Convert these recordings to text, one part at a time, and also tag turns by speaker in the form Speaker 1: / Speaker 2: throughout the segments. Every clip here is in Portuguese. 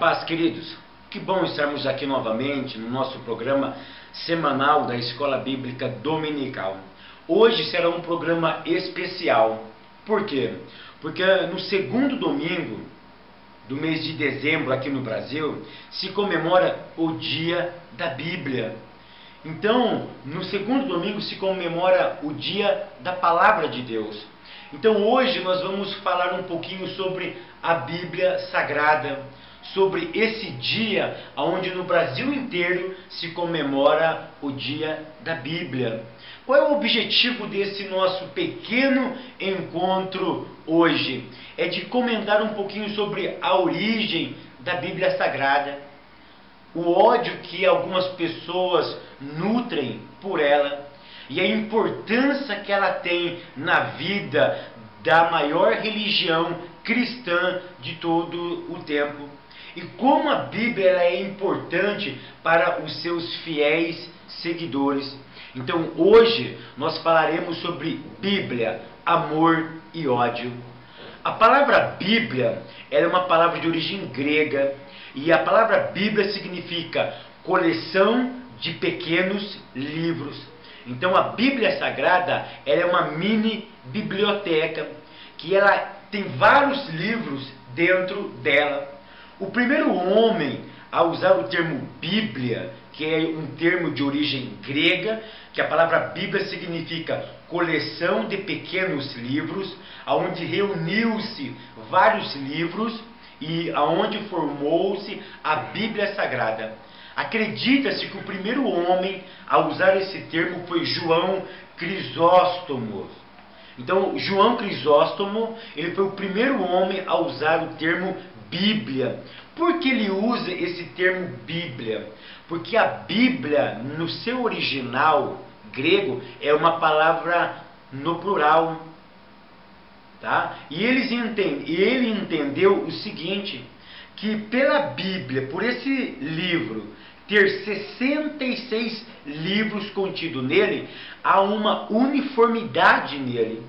Speaker 1: paz, queridos. Que bom estarmos aqui novamente no nosso programa semanal da Escola Bíblica Dominical. Hoje será um programa especial. Por quê? Porque no segundo domingo do mês de dezembro aqui no Brasil se comemora o Dia da Bíblia. Então, no segundo domingo se comemora o Dia da Palavra de Deus. Então hoje nós vamos falar um pouquinho sobre a Bíblia Sagrada, sobre esse dia onde no Brasil inteiro se comemora o Dia da Bíblia. Qual é o objetivo desse nosso pequeno encontro hoje? É de comentar um pouquinho sobre a origem da Bíblia Sagrada, o ódio que algumas pessoas nutrem por ela e a importância que ela tem na vida da maior religião cristã de todo o tempo. E como a Bíblia ela é importante para os seus fiéis seguidores. Então hoje nós falaremos sobre Bíblia, amor e ódio. A palavra Bíblia ela é uma palavra de origem grega e a palavra Bíblia significa coleção de pequenos livros. Então a Bíblia Sagrada ela é uma mini biblioteca que ela tem vários livros dentro dela. O primeiro homem a usar o termo Bíblia, que é um termo de origem grega, que a palavra Bíblia significa coleção de pequenos livros, aonde reuniu-se vários livros e aonde formou-se a Bíblia Sagrada. Acredita-se que o primeiro homem a usar esse termo foi João Crisóstomo. Então, João Crisóstomo, ele foi o primeiro homem a usar o termo Bíblia. Por que ele usa esse termo Bíblia? Porque a Bíblia, no seu original grego, é uma palavra no plural. Tá? E ele entendeu o seguinte, que pela Bíblia, por esse livro, ter 66 livros contidos nele, há uma uniformidade nele.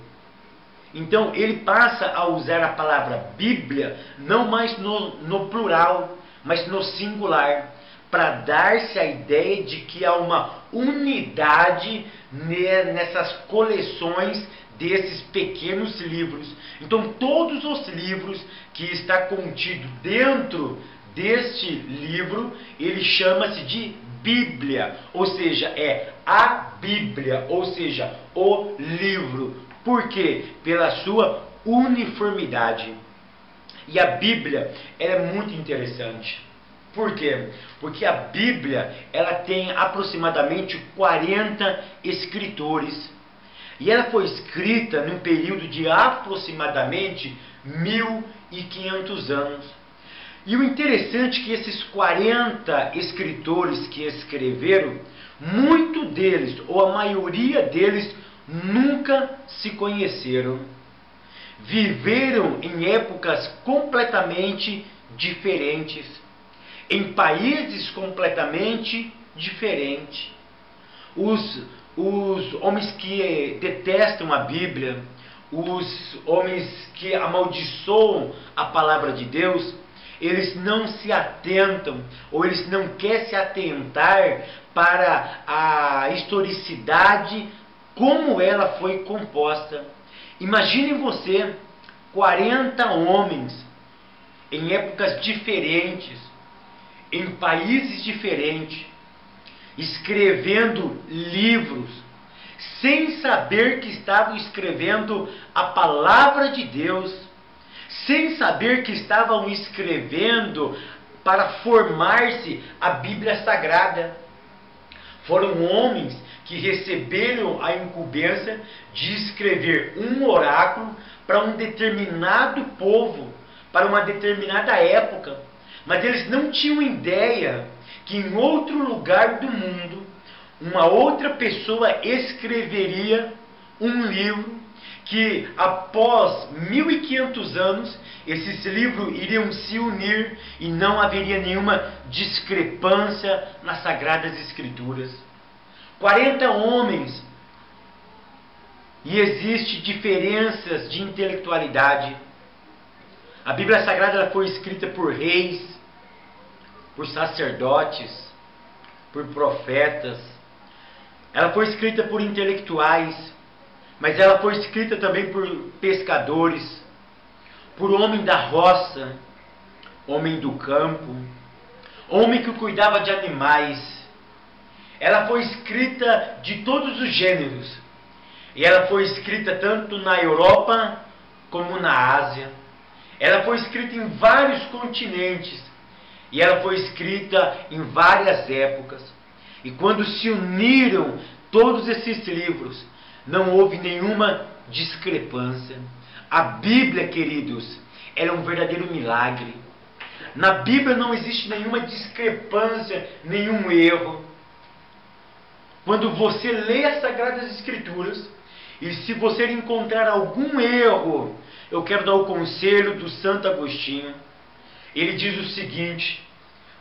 Speaker 1: Então ele passa a usar a palavra Bíblia não mais no plural, mas no singular, para dar-se a ideia de que há uma unidade nessas coleções desses pequenos livros. Então todos os livros que está contido dentro deste livro, ele chama-se de Bíblia, ou seja, é a Bíblia, ou seja, o livro. Por quê? Pela sua uniformidade. E a Bíblia ela é muito interessante. Por quê? Porque a Bíblia ela tem aproximadamente 40 escritores. E ela foi escrita num período de aproximadamente 1500 anos. E o interessante é que esses 40 escritores que escreveram, muito deles, ou a maioria deles, nunca se conheceram. Viveram em épocas completamente diferentes, em países completamente diferentes. Os homens que detestam a Bíblia, os homens que amaldiçoam a palavra de Deus, eles não se atentam, ou eles não querem se atentar para a historicidade, como ela foi composta. Imagine você, 40 homens, em épocas diferentes, em países diferentes, escrevendo livros, sem saber que estavam escrevendo a palavra de Deus, sem saber que estavam escrevendo para formar-se a Bíblia Sagrada. Foram homens que receberam a incumbência de escrever um oráculo para um determinado povo, para uma determinada época. Mas eles não tinham ideia que em outro lugar do mundo, uma outra pessoa escreveria um livro que após 1500 anos, esses livros iriam se unir e não haveria nenhuma discrepância nas Sagradas Escrituras. 40 homens, e existe diferenças de intelectualidade. A Bíblia Sagrada ela foi escrita por reis, por sacerdotes, por profetas, ela foi escrita por intelectuais, mas ela foi escrita também por pescadores, por homem da roça, homem do campo, homem que cuidava de animais. Ela foi escrita de todos os gêneros. E ela foi escrita tanto na Europa como na Ásia. Ela foi escrita em vários continentes. E ela foi escrita em várias épocas. E quando se uniram todos esses livros, não houve nenhuma discrepância. A Bíblia, queridos, ela é um verdadeiro milagre. Na Bíblia não existe nenhuma discrepância, nenhum erro. Quando você lê as Sagradas Escrituras, e se você encontrar algum erro, eu quero dar o conselho do Santo Agostinho. Ele diz o seguinte: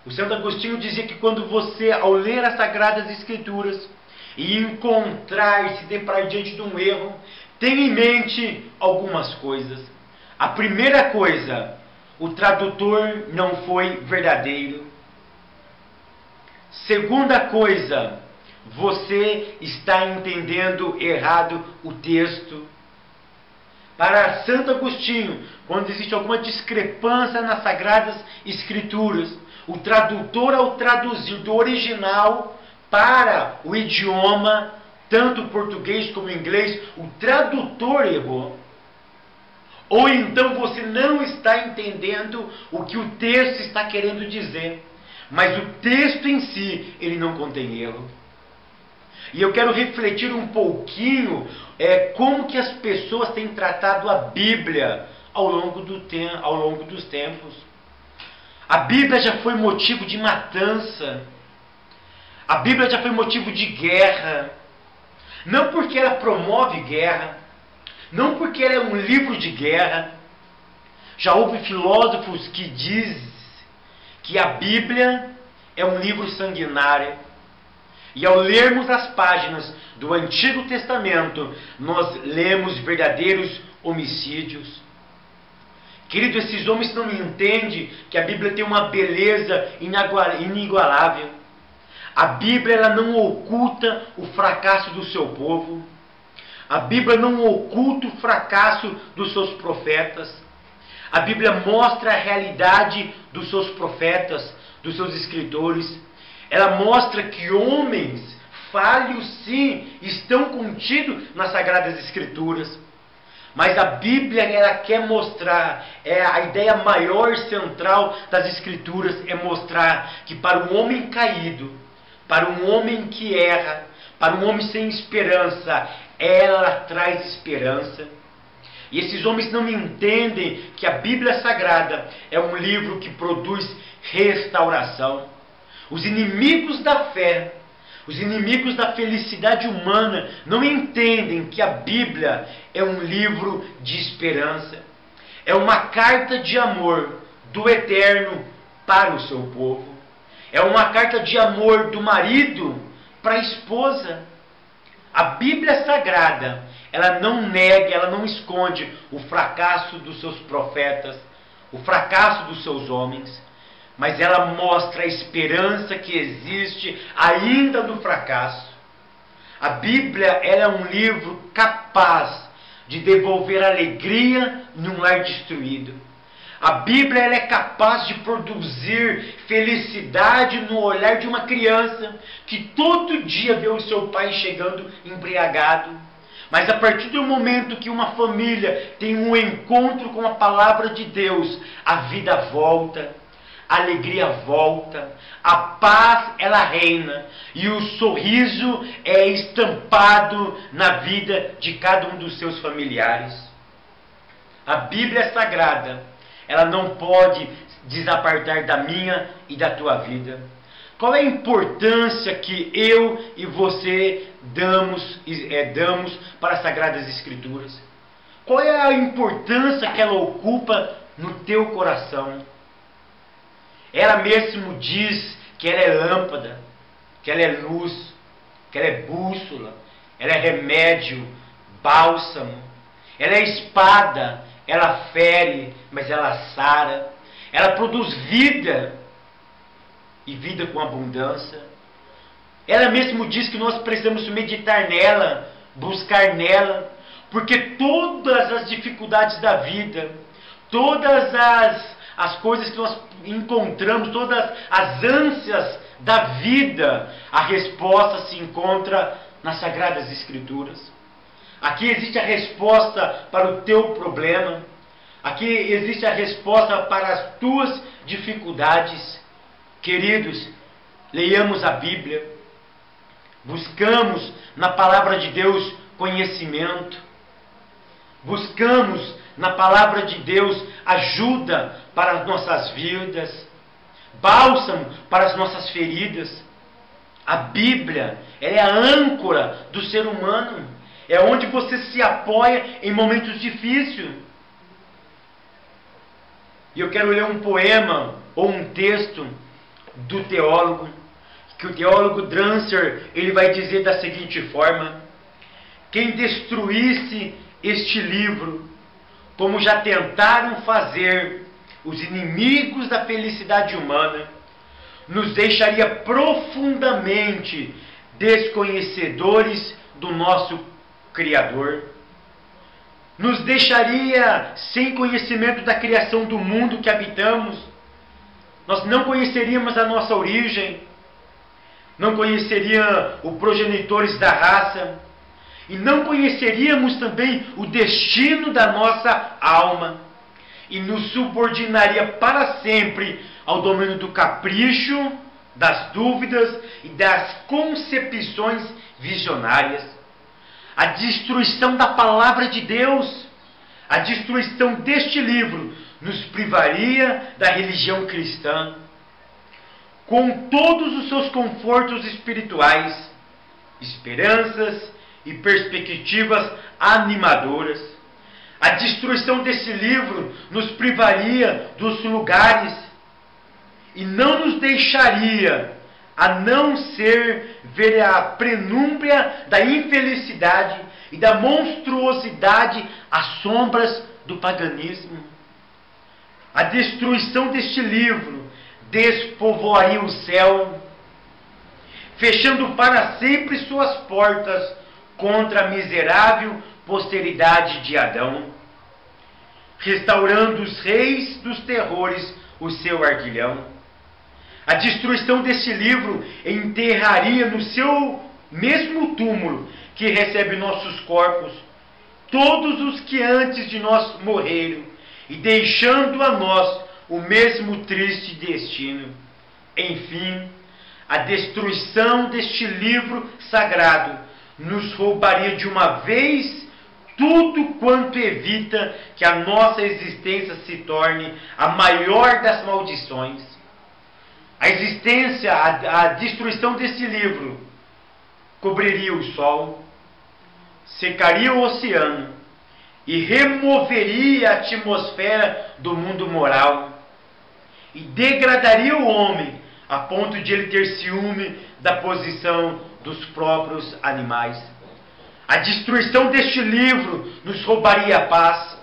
Speaker 1: o Santo Agostinho dizia que quando você, ao ler as Sagradas Escrituras, e encontrar e se deparar diante de um erro, tenha em mente algumas coisas. A primeira coisa, o tradutor não foi verdadeiro. Segunda coisa, você está entendendo errado o texto. Para Santo Agostinho, quando existe alguma discrepância nas Sagradas Escrituras, o tradutor, ao traduzir do original para o idioma, tanto o português como o inglês, o tradutor errou. Ou então você não está entendendo o que o texto está querendo dizer. Mas o texto em si, ele não contém erro. E eu quero refletir um pouquinho como que as pessoas têm tratado a Bíblia ao longo dos tempos. A Bíblia já foi motivo de matança. A Bíblia já foi motivo de guerra. Não porque ela promove guerra, não porque ela é um livro de guerra. Já houve filósofos que dizem que a Bíblia é um livro sanguinário. E ao lermos as páginas do Antigo Testamento, nós lemos verdadeiros homicídios. Querido, esses homens não entendem que a Bíblia tem uma beleza inigualável. A Bíblia, ela não oculta o fracasso do seu povo. A Bíblia não oculta o fracasso dos seus profetas. A Bíblia mostra a realidade dos seus profetas, dos seus escritores. Ela mostra que homens falhos, sim, estão contidos nas Sagradas Escrituras. Mas a Bíblia, ela quer mostrar, a ideia maior central das Escrituras é mostrar que para um homem caído, para um homem que erra, para um homem sem esperança, ela traz esperança. E esses homens não entendem que a Bíblia Sagrada é um livro que produz restauração. Os inimigos da fé, os inimigos da felicidade humana não entendem que a Bíblia é um livro de esperança. É uma carta de amor do Eterno para o seu povo. É uma carta de amor do marido para a esposa. A Bíblia Sagrada, ela não nega, ela não esconde o fracasso dos seus profetas, o fracasso dos seus homens, mas ela mostra a esperança que existe ainda no fracasso. A Bíblia, ela é um livro capaz de devolver alegria num lar destruído. A Bíblia, ela é capaz de produzir felicidade no olhar de uma criança que todo dia vê o seu pai chegando embriagado. Mas a partir do momento que uma família tem um encontro com a palavra de Deus, a vida volta, a alegria volta, a paz ela reina e o sorriso é estampado na vida de cada um dos seus familiares. A Bíblia Sagrada, ela não pode desapartar da minha e da tua vida. Qual é a importância que eu e você damos para as Sagradas Escrituras? Qual é a importância que ela ocupa no teu coração? Ela mesmo diz que ela é lâmpada, que ela é luz, que ela é bússola, ela é remédio, bálsamo, ela é espada, ela fere, mas ela sara, ela produz vida. e vida com abundância. Ela mesmo diz que nós precisamos meditar nela, buscar nela, porque todas as dificuldades da vida, todas as coisas que nós encontramos, todas as ânsias da vida, a resposta se encontra nas Sagradas Escrituras. Aqui existe a resposta para o teu problema. Aqui existe a resposta para as tuas dificuldades. Queridos, leiamos a Bíblia. Buscamos na palavra de Deus conhecimento. Buscamos na palavra de Deus ajuda para as nossas vidas. Bálsamo para as nossas feridas. A Bíblia, ela é a âncora do ser humano. É onde você se apoia em momentos difíceis. E eu quero ler um poema ou um texto do teólogo, que o teólogo Drancer, ele vai dizer da seguinte forma: quem destruísse este livro, como já tentaram fazer os inimigos da felicidade humana, nos deixaria profundamente desconhecedores do nosso Criador, nos deixaria sem conhecimento da criação do mundo que habitamos. Nós não conheceríamos a nossa origem, não conheceríamos os progenitores da raça, e não conheceríamos também o destino da nossa alma, e nos subordinaria para sempre ao domínio do capricho, das dúvidas e das concepções visionárias. A destruição da palavra de Deus, a destruição deste livro, nos privaria da religião cristã, com todos os seus confortos espirituais, esperanças e perspectivas animadoras. A destruição desse livro nos privaria dos lugares e não nos deixaria a não ser ver a prenúmbria da infelicidade e da monstruosidade às sombras do paganismo. A destruição deste livro despovoaria o céu, fechando para sempre suas portas contra a miserável posteridade de Adão, restaurando os reis dos terrores o seu ardilhão. A destruição deste livro enterraria no seu mesmo túmulo que recebe nossos corpos todos os que antes de nós morreram, e deixando a nós o mesmo triste destino. Enfim, a destruição deste livro sagrado nos roubaria de uma vez tudo quanto evita que a nossa existência se torne a maior das maldições. A destruição desse livro cobriria o sol, secaria o oceano e removeria a atmosfera do mundo moral e degradaria o homem a ponto de ele ter ciúme da posição dos próprios animais. A destruição deste livro nos roubaria a paz.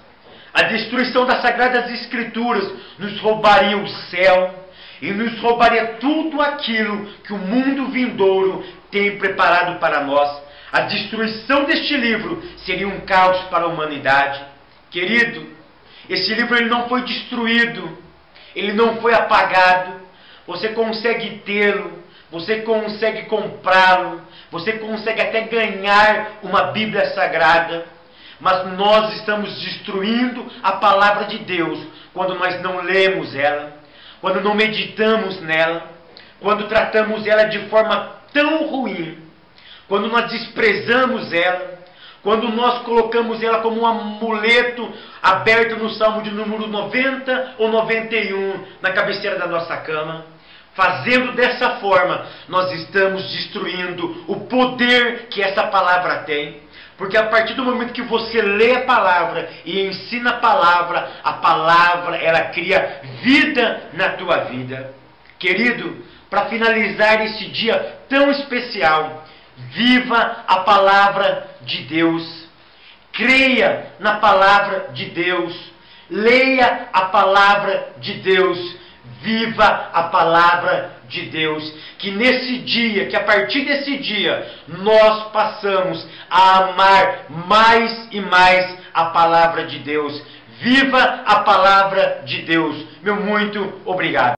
Speaker 1: A destruição das Sagradas Escrituras nos roubaria o céu e nos roubaria tudo aquilo que o mundo vindouro tem preparado para nós. A destruição deste livro seria um caos para a humanidade. Querido, esse livro ele não foi destruído, ele não foi apagado. Você consegue tê-lo, você consegue comprá-lo, você consegue até ganhar uma Bíblia Sagrada, mas nós estamos destruindo a palavra de Deus quando nós não lemos ela, quando não meditamos nela, quando tratamos ela de forma tão ruim, quando nós desprezamos ela, quando nós colocamos ela como um amuleto aberto no Salmo de número 90 ou 91 na cabeceira da nossa cama. Fazendo dessa forma, nós estamos destruindo o poder que essa palavra tem. Porque a partir do momento que você lê a palavra e ensina a palavra ela cria vida na tua vida. Querido, para finalizar esse dia tão especial, viva a palavra de Deus. Creia na palavra de Deus. Leia a palavra de Deus. Viva a palavra de Deus. Que nesse dia, que a partir desse dia, nós passamos a amar mais e mais a palavra de Deus. Viva a palavra de Deus. Meu muito obrigado.